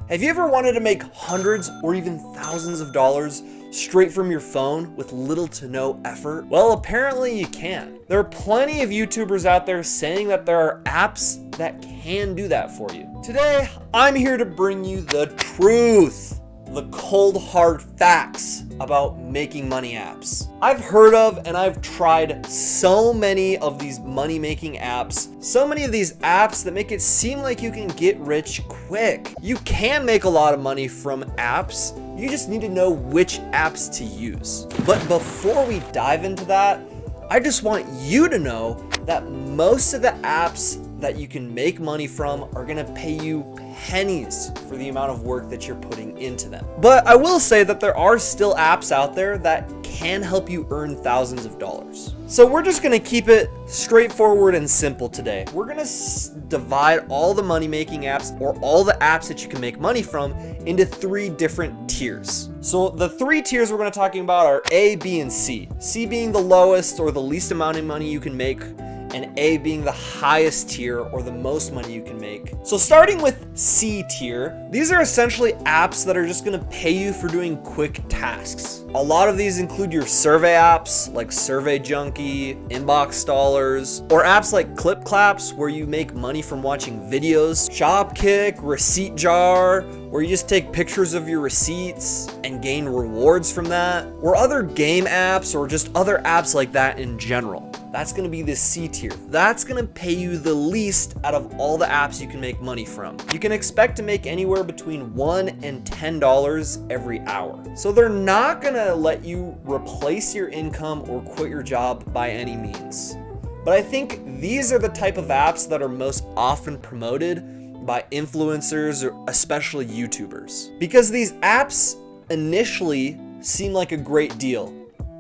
Have you ever wanted to make hundreds or even thousands of dollars straight from your phone with little to no effort? Well, apparently you can. There are plenty of YouTubers out there saying that there are apps that can do that for you. Today, I'm here to bring you the truth, the cold hard facts about making money apps. I've heard of and I've tried so many of these money making apps, so many of these apps that make it seem like you can get rich quick. You can make a lot of money from apps. You just need to know which apps to use. But before we dive into that, I just want you to know that most of the apps that you can make money from are gonna pay you pennies for the amount of work that you're putting into them. But I will say that there are still apps out there that can help you earn thousands of dollars. So we're just gonna keep it straightforward and simple today. We're gonna divide all the money making apps, or all the apps that you can make money from, into 3 different tiers. So the 3 tiers we're gonna talking about are A, B, and C. C being the lowest or the least amount of money you can make, and A being the highest tier or the most money you can make. So starting with C tier, these are essentially apps that are just gonna pay you for doing quick tasks. A lot of these include your survey apps like Survey Junkie, Inbox Stallers, or apps like Clip Claps where you make money from watching videos, Shopkick, Receipt Jar, where you just take pictures of your receipts and gain rewards from that, or other game apps or just other apps like that in general. That's gonna be the C tier. That's gonna pay you the least out of all the apps you can make money from. You can expect to make anywhere between $1 and $10 every hour. So they're not gonna let you replace your income or quit your job by any means. But I think these are the type of apps that are most often promoted by influencers or especially YouTubers. Because these apps initially seem like a great deal.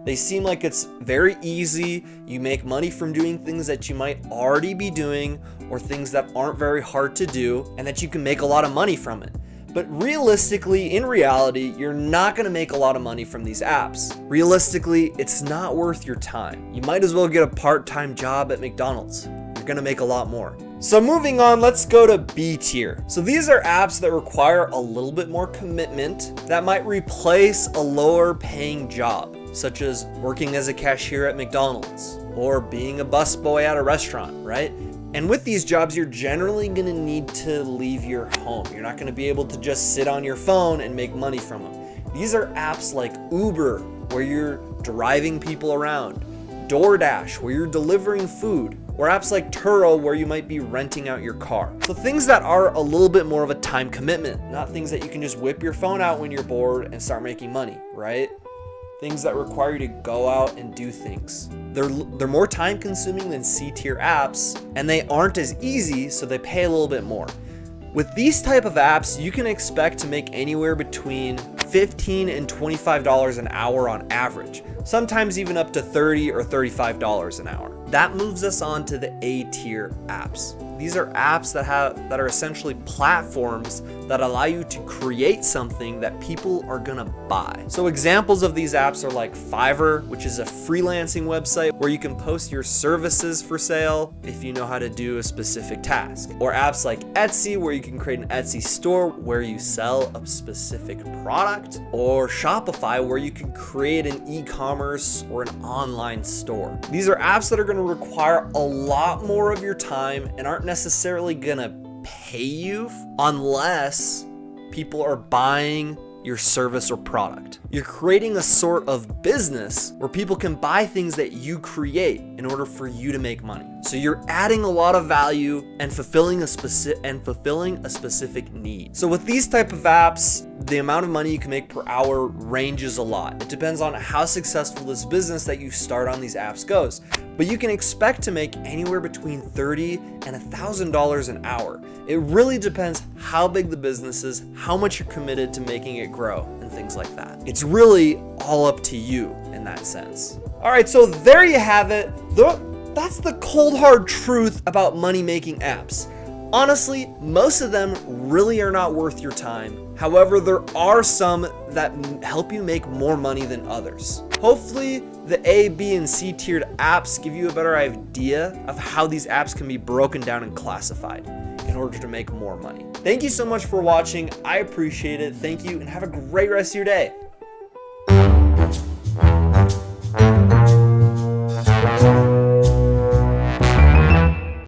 They seem like it's very easy. You make money from doing things that you might already be doing or things that aren't very hard to do, and that you can make a lot of money from it. But realistically, in reality, you're not gonna make a lot of money from these apps. Realistically, it's not worth your time. You might as well get a part-time job at McDonald's. You're gonna make a lot more. So moving on, let's go to B tier. So these are apps that require a little bit more commitment that might replace a lower paying job, such as working as a cashier at McDonald's or being a busboy at a restaurant, right? And with these jobs, you're generally gonna need to leave your home. You're not gonna be able to just sit on your phone and make money from them. These are apps like Uber, where you're driving people around, DoorDash, where you're delivering food, or apps like Turo, where you might be renting out your car. So things that are a little bit more of a time commitment, not things that you can just whip your phone out when you're bored and start making money, right? Things that require you to go out and do things. They're more time consuming than C tier apps, and they aren't as easy, so they pay a little bit more. With these type of apps, you can expect to make anywhere between $15 and $25 an hour on average, sometimes even up to $30 or $35 an hour. That moves us on to the A tier apps. These are apps that are essentially platforms that allow you to create something that people are gonna buy. So examples of these apps are like Fiverr, which is a freelancing website where you can post your services for sale if you know how to do a specific task. Or apps like Etsy, where you can create an Etsy store where you sell a specific product. Or Shopify, where you can create an e-commerce or an online store. These are apps that are gonna require a lot more of your time and aren't necessarily gonna pay you unless people are buying your service or product. You're creating a sort of business where people can buy things that you create in order for you to make money. So you're adding a lot of value and fulfilling a specific need. So with these type of apps, the amount of money you can make per hour ranges a lot. It depends on how successful this business that you start on these apps goes. But you can expect to make anywhere between $30 and $1,000 an hour. It really depends how big the business is, how much you're committed to making it grow, and things like that. It's really all up to you in that sense. All right, so there you have it. That's the cold hard truth about money making apps. Honestly, most of them really are not worth your time. However, there are some that help you make more money than others. Hopefully, the A, B, and C tiered apps give you a better idea of how these apps can be broken down and classified in order to make more money. Thank you so much for watching. I appreciate it. Thank you, and have a great rest of your day.